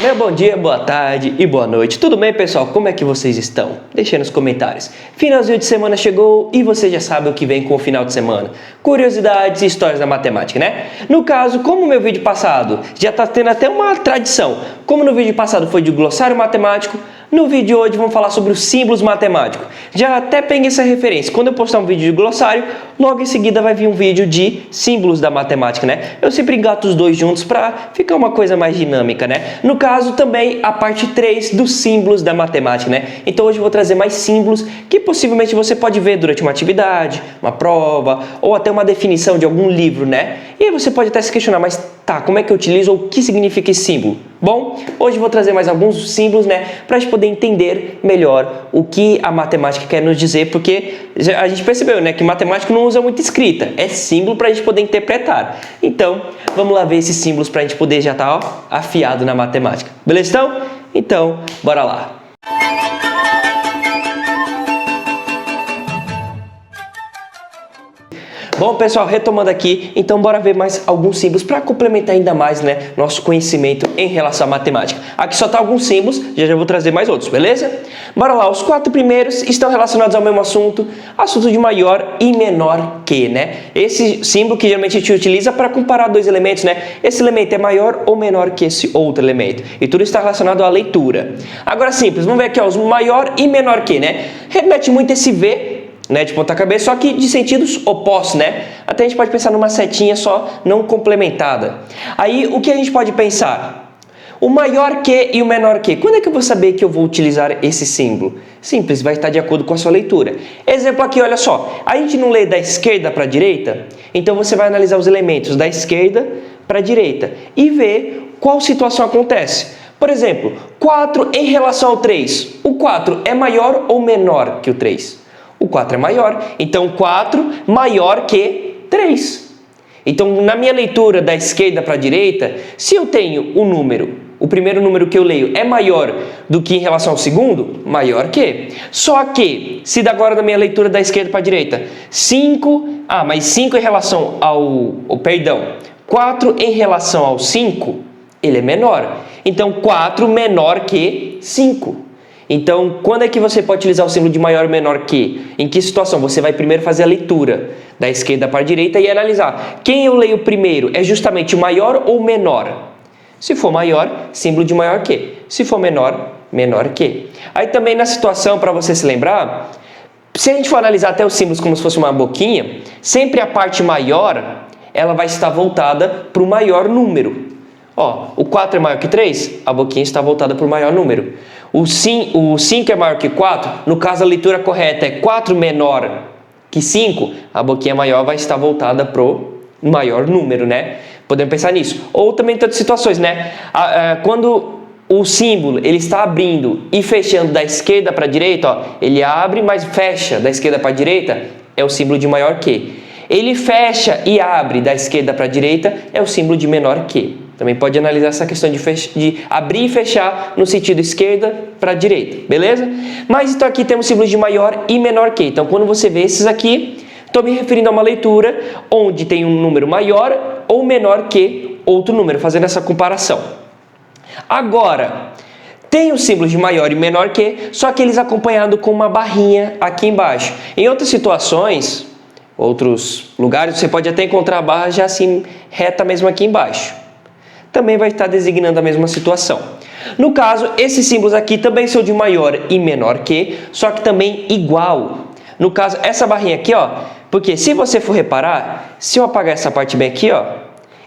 Meu bom dia, boa tarde e boa noite. Tudo bem, pessoal? Como é que vocês estão? Deixe nos comentários. Finalzinho de semana chegou e você já sabe o que vem com o final de semana. Curiosidades e histórias da matemática, né? No caso, como o meu vídeo passado já está tendo até uma tradição, como no vídeo passado foi de glossário matemático, no vídeo de hoje vamos falar sobre os símbolos matemáticos. Já até peguei essa referência. Quando eu postar um vídeo de glossário, logo em seguida vai vir um vídeo de símbolos da matemática, né? Eu sempre engato os dois juntos para ficar uma coisa mais dinâmica, né? No caso, também a parte 3 dos símbolos da matemática, né? Então hoje eu vou trazer mais símbolos que possivelmente você pode ver durante uma atividade, uma prova ou até uma definição de algum livro, né? E aí você pode até se questionar, mas tá, como é que eu utilizo ou o que significa esse símbolo? Bom, hoje eu vou trazer mais alguns símbolos, né, para a gente poder entender melhor o que a matemática quer nos dizer, porque a gente percebeu, né, que matemática não usa muita escrita, é símbolo para a gente poder interpretar. Então, vamos lá ver esses símbolos para a gente poder já estar afiado na matemática. Beleza? Então, bora lá. Bom, pessoal, retomando aqui, então bora ver mais alguns símbolos para complementar ainda mais, né, nosso conhecimento em relação à matemática. Aqui só tá alguns símbolos, já vou trazer mais outros, beleza? Bora lá, os 4 primeiros estão relacionados ao mesmo assunto de maior e menor que, né? Esse símbolo que geralmente a gente utiliza para comparar dois elementos, né? Esse elemento é maior ou menor que esse outro elemento. E tudo está relacionado à leitura. Agora simples, vamos ver aqui, ó, os maior e menor que, né? Remete muito esse V, né, de ponta cabeça, só que de sentidos opostos, né? Até a gente pode pensar numa setinha só não complementada. Aí, o que a gente pode pensar? O maior que e o menor que. Quando é que eu vou saber que eu vou utilizar esse símbolo? Simples, vai estar de acordo com a sua leitura. Exemplo aqui, olha só. A gente não lê da esquerda para a direita? Então, você vai analisar os elementos da esquerda para a direita e ver qual situação acontece. Por exemplo, 4 em relação ao 3. O 4 é maior ou menor que o 3? O 4 é maior, então 4 maior que 3. Então, na minha leitura da esquerda para a direita, se eu tenho um número, o primeiro número que eu leio é maior do que em relação ao segundo, maior que. Só que, se agora na minha leitura da esquerda para a direita, 5 em relação perdão, 4 em relação ao 5, ele é menor. Então, 4 menor que 5. Então, quando é que você pode utilizar o símbolo de maior ou menor que? Em que situação? Você vai primeiro fazer a leitura da esquerda para a direita e analisar. Quem eu leio primeiro é justamente maior ou menor? Se for maior, símbolo de maior que. Se for menor, menor que. Aí também na situação, para você se lembrar, se a gente for analisar até os símbolos como se fosse uma boquinha, sempre a parte maior, ela vai estar voltada para o maior número. Ó, o 4 é maior que 3, a boquinha está voltada para o maior número. O 5 é maior que 4, no caso a leitura correta é 4 menor que 5, a boquinha maior vai estar voltada para o maior número, né? Podemos pensar nisso. Ou também em outras situações, né? Quando o símbolo ele está abrindo e fechando da esquerda para a direita, ó, ele abre, mas fecha da esquerda para a direita, é o símbolo de maior que. Ele fecha e abre da esquerda para a direita, é o símbolo de menor que. Também pode analisar essa questão de abrir e fechar no sentido esquerda para a direita, beleza? Mas então aqui temos símbolos de maior e menor que. Então quando você vê esses aqui, estou me referindo a uma leitura onde tem um número maior ou menor que outro número, fazendo essa comparação. Agora, tem os símbolos de maior e menor que, só que eles acompanhados com uma barrinha aqui embaixo. Em outras situações, outros lugares, você pode até encontrar a barra já assim reta mesmo aqui embaixo. Também vai estar designando a mesma situação. No caso, esses símbolos aqui também são de maior e menor que, só que também igual. No caso, essa barrinha aqui, ó, porque se você for reparar, se eu apagar essa parte bem aqui, ó,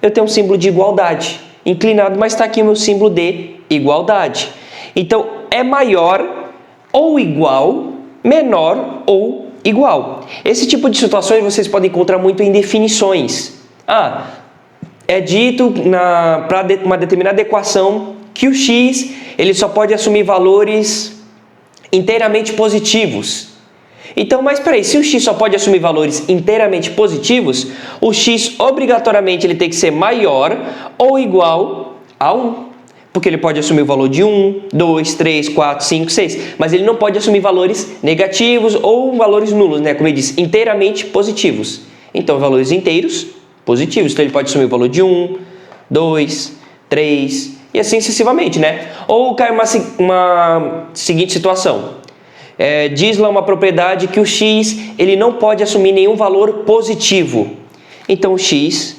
eu tenho um símbolo de igualdade, inclinado, mas está aqui o meu símbolo de igualdade. Então, é maior ou igual, menor ou igual. Esse tipo de situações vocês podem encontrar muito em definições. É dito para uma determinada equação que o x ele só pode assumir valores inteiramente positivos. Então, mas peraí, se o x só pode assumir valores inteiramente positivos, o x obrigatoriamente ele tem que ser maior ou igual a 1. Porque ele pode assumir o valor de 1, 2, 3, 4, 5, 6. Mas ele não pode assumir valores negativos ou valores nulos, né? Como ele diz, inteiramente positivos. Então, valores inteiros positivos. Então, ele pode assumir o valor de 1, 2, 3 e assim sucessivamente, né? Ou cai uma seguinte situação. Diz lá uma propriedade que o x ele não pode assumir nenhum valor positivo. Então o x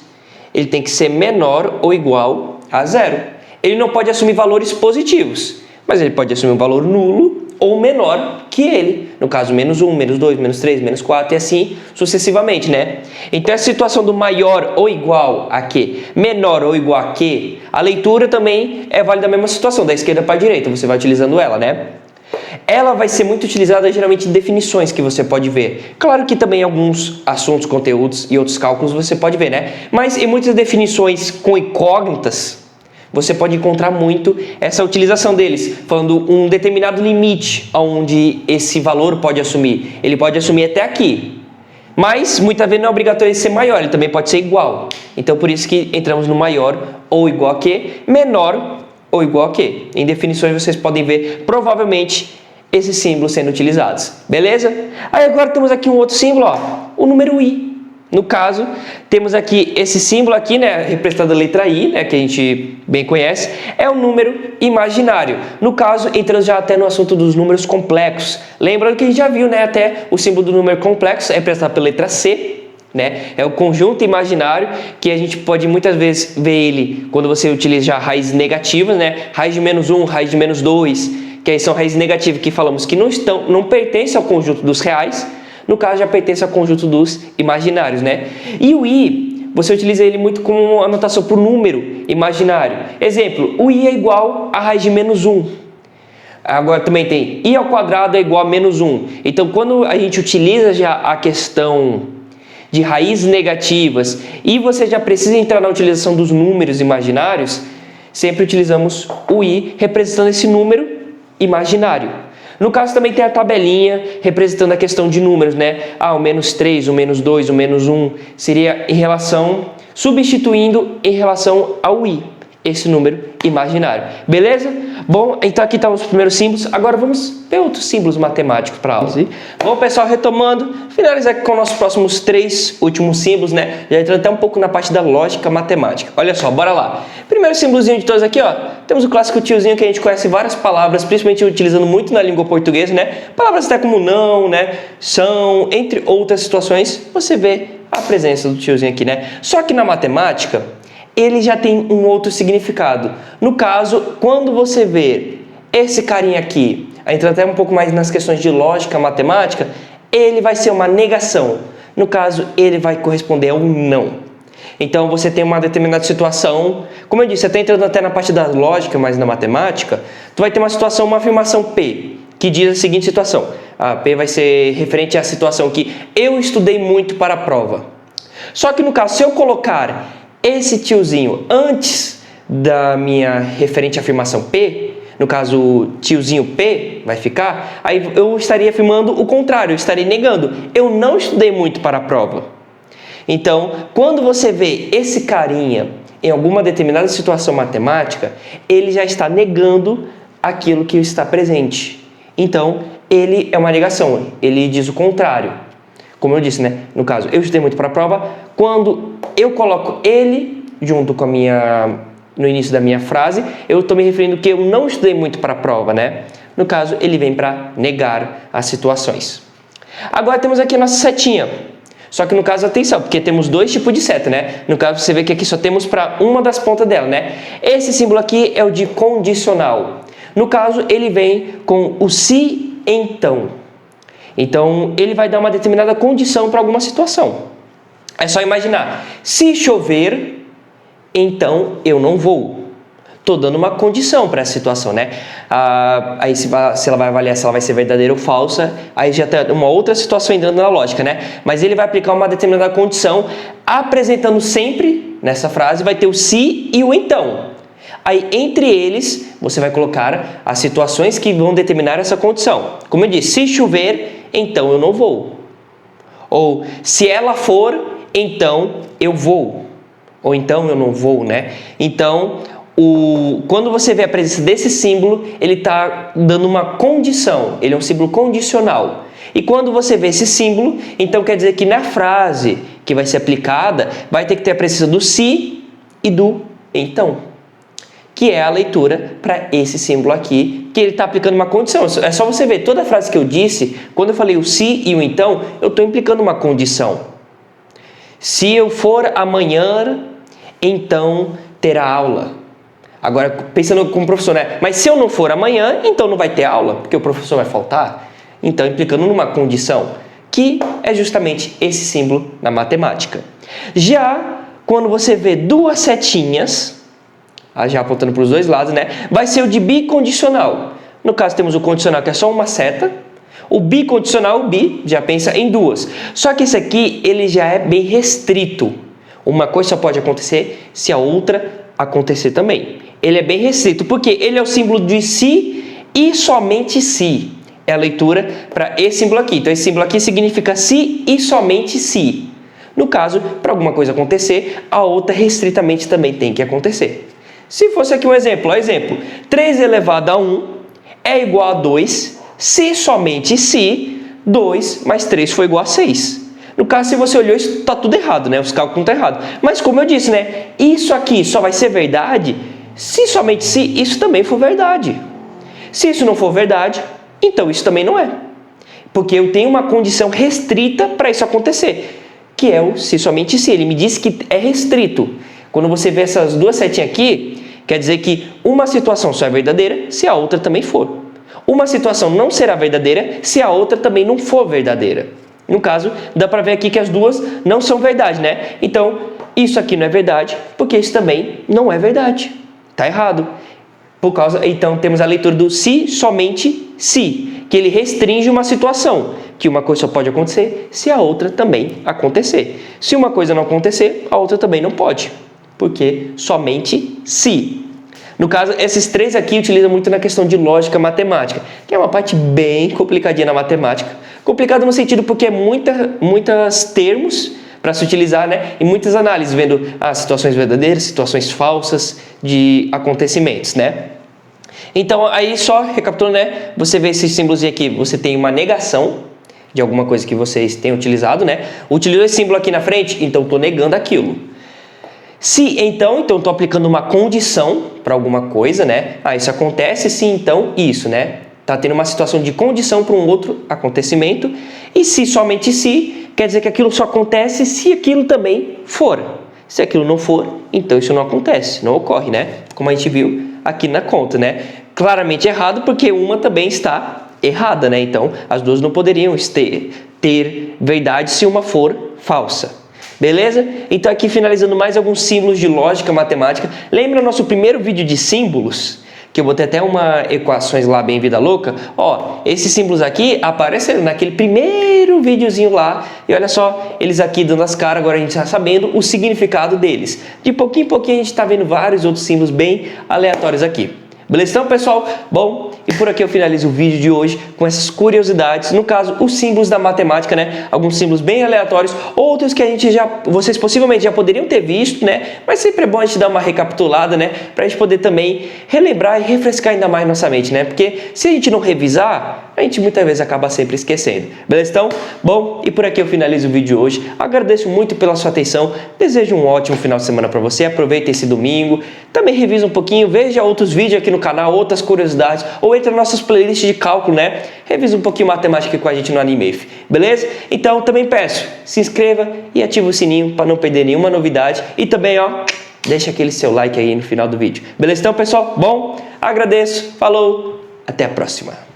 ele tem que ser menor ou igual a zero. Ele não pode assumir valores positivos, mas ele pode assumir um valor nulo ou menor que ele. No caso, menos 1, menos 2, menos 3, menos 4 e assim sucessivamente, né? Então, essa situação do maior ou igual a que, menor ou igual a que, a leitura também é válida da mesma situação, da esquerda para a direita, você vai utilizando ela, né? Ela vai ser muito utilizada geralmente em definições que você pode ver. Claro que também alguns assuntos, conteúdos e outros cálculos você pode ver, né? Mas em muitas definições com incógnitas, você pode encontrar muito essa utilização deles, falando um determinado limite onde esse valor pode assumir. Ele pode assumir até aqui, mas muitas vezes não é obrigatório ele ser maior, ele também pode ser igual. Então, por isso que entramos no maior ou igual a que, menor ou igual a que. Em definições vocês podem ver, provavelmente, esses símbolos sendo utilizados. Beleza? Aí agora temos aqui um outro símbolo, ó, o número i. No caso, temos aqui esse símbolo aqui, né, representando a letra I, né, que a gente bem conhece, é um número imaginário. No caso, entrando já até no assunto dos números complexos. Lembrando que a gente já viu, né, até o símbolo do número complexo é representado pela letra C, né, é o conjunto imaginário que a gente pode muitas vezes ver ele quando você utiliza já raízes negativas, né, raiz de menos 1, raiz de menos 2, que aí são raízes negativas que falamos que não pertencem ao conjunto dos reais. No caso, já pertence ao conjunto dos imaginários, né? E o i, você utiliza ele muito como anotação para o número imaginário. Exemplo, o i é igual a raiz de menos 1. Agora também tem i ao quadrado é igual a menos 1. Então, quando a gente utiliza já a questão de raízes negativas e você já precisa entrar na utilização dos números imaginários, sempre utilizamos o i representando esse número imaginário. No caso também tem a tabelinha representando a questão de números, né? O menos 3, o menos 2, o menos 1 seria em relação, substituindo em relação ao i, esse número imaginário. Beleza? Bom, então aqui estão os primeiros símbolos. Agora vamos ver outros símbolos matemáticos para a aula. Bom, pessoal, retomando, finalizar aqui com os nossos próximos 3 últimos símbolos, né? Já entrando até um pouco na parte da lógica matemática. Olha só, bora lá. Primeiro símbolozinho de todos aqui, ó. Temos o clássico tiozinho que a gente conhece várias palavras, principalmente utilizando muito na língua portuguesa, né? Palavras até como não, né? São, entre outras situações, você vê a presença do tiozinho aqui, né? Só que na matemática, ele já tem um outro significado. No caso, quando você vê esse carinha aqui, entrando até um pouco mais nas questões de lógica matemática, ele vai ser uma negação. No caso, ele vai corresponder a um não. Então, você tem uma determinada situação, como eu disse, até entrando até na parte da lógica, mas na matemática, tu vai ter uma situação, uma afirmação P, que diz a seguinte situação. A P vai ser referente à situação que eu estudei muito para a prova. Só que no caso, se eu colocar esse tiozinho antes da minha referente à afirmação P, no caso tiozinho P vai ficar, aí eu estaria afirmando o contrário, eu estaria negando. Eu não estudei muito para a prova. Então, quando você vê esse carinha em alguma determinada situação matemática, ele já está negando aquilo que está presente. Então, ele é uma negação, ele diz o contrário. Como eu disse, né? No caso, eu estudei muito para a prova, quando eu coloco ele junto com no início da minha frase, eu estou me referindo que eu não estudei muito para a prova, né? No caso, ele vem para negar as situações. Agora temos aqui a nossa setinha. Só que no caso, atenção, porque temos dois tipos de seta, né? No caso, você vê que aqui só temos para uma das pontas dela, né? Esse símbolo aqui é o de condicional. No caso, ele vem com o se então. Então, ele vai dar uma determinada condição para alguma situação. É só imaginar, se chover, então eu não vou. Estou dando uma condição para essa situação, né? Aí se ela vai avaliar se ela vai ser verdadeira ou falsa, aí já tem uma outra situação entrando na lógica, né? Mas ele vai aplicar uma determinada condição, apresentando sempre, nessa frase, vai ter o se e o então. Aí, entre eles, você vai colocar as situações que vão determinar essa condição. Como eu disse, se chover, então eu não vou. Ou, se ela for, então eu vou. Ou então eu não vou, né? Então, quando você vê a presença desse símbolo, ele está dando uma condição. Ele é um símbolo condicional. E quando você vê esse símbolo, então quer dizer que na frase que vai ser aplicada, vai ter que ter a presença do se e do então. que é a leitura para esse símbolo aqui, que ele está aplicando uma condição. É só você ver toda a frase que eu disse, quando eu falei o se e o então, eu estou implicando uma condição. Se eu for amanhã, então terá aula. Agora, pensando como professor, né? Mas se eu não for amanhã, então não vai ter aula, porque o professor vai faltar. Então, implicando numa condição, que é justamente esse símbolo na matemática. Já quando você vê duas setinhas, já apontando para os dois lados, né? Vai ser o de bicondicional. No caso, temos o condicional, que é só uma seta. O bicondicional, o bi, já pensa em duas. Só que esse aqui, ele já é bem restrito. Uma coisa só pode acontecer se a outra acontecer também. Ele é bem restrito, porque ele é o símbolo de se e somente se. É a leitura para esse símbolo aqui. Então, esse símbolo aqui significa se e somente se. No caso, para alguma coisa acontecer, a outra restritamente também tem que acontecer. Se fosse aqui um exemplo, 3 elevado a 1 é igual a 2, se somente se 2 mais 3 for igual a 6. No caso, se você olhou, isso está tudo errado, né? Os cálculos estão errados. Mas como eu disse, né? Isso aqui só vai ser verdade se somente se isso também for verdade. Se isso não for verdade, então isso também não é. Porque eu tenho uma condição restrita para isso acontecer, que é o se somente se. Ele me disse que é restrito. Quando você vê essas duas setinhas aqui, quer dizer que uma situação só é verdadeira se a outra também for. Uma situação não será verdadeira se a outra também não for verdadeira. No caso, dá para ver aqui que as duas não são verdade, né? Então, isso aqui não é verdade, porque isso também não é verdade. Está errado. Então, temos a leitura do se, somente se, que ele restringe uma situação, que uma coisa só pode acontecer se a outra também acontecer. Se uma coisa não acontecer, a outra também não pode, porque somente se. No caso, esses três aqui utilizam muito na questão de lógica matemática, que é uma parte bem complicadinha na matemática. Complicado no sentido porque é muitos termos para se utilizar, né? E muitas análises, vendo as situações verdadeiras, situações falsas de acontecimentos, né? Então, aí só recapitulando, né? Você vê esses símbolos aqui, você tem uma negação de alguma coisa que vocês têm utilizado, né? Utilizou esse símbolo aqui na frente, então estou negando aquilo. Se então estou aplicando uma condição para alguma coisa, né? Isso acontece, se então isso, né? Está tendo uma situação de condição para um outro acontecimento. E se somente se, quer dizer que aquilo só acontece se aquilo também for. Se aquilo não for, então isso não acontece, não ocorre, né? Como a gente viu aqui na conta, né? Claramente errado, porque uma também está errada, né? Então, as duas não poderiam ter verdade se uma for falsa. Beleza? Então, aqui finalizando mais alguns símbolos de lógica matemática. Lembra nosso primeiro vídeo de símbolos? Que eu botei até uma equações lá bem vida louca. Ó, esses símbolos aqui apareceram naquele primeiro videozinho lá. E olha só, eles aqui dando as caras, agora a gente está sabendo o significado deles. De pouquinho em pouquinho a gente está vendo vários outros símbolos bem aleatórios aqui. Beleza? Então, pessoal, bom, e por aqui eu finalizo o vídeo de hoje com essas curiosidades, no caso, os símbolos da matemática, né? Alguns símbolos bem aleatórios, outros que vocês possivelmente já poderiam ter visto, né? Mas sempre é bom a gente dar uma recapitulada, né? Pra gente poder também relembrar e refrescar ainda mais nossa mente, né? Porque se a gente não revisar, a gente muitas vezes acaba sempre esquecendo. Beleza? Então, bom, e por aqui eu finalizo o vídeo de hoje. Agradeço muito pela sua atenção, desejo um ótimo final de semana para você, aproveite esse domingo, também revisa um pouquinho, veja outros vídeos aqui no canal, outras curiosidades, ou entre nas nossas playlists de cálculo, né? Revisa um pouquinho matemática com a gente no AnimeF, beleza? Então, também peço, se inscreva e ative o sininho para não perder nenhuma novidade. E também, ó, deixa aquele seu like aí no final do vídeo. Beleza? Então, pessoal, bom, agradeço, falou, até a próxima.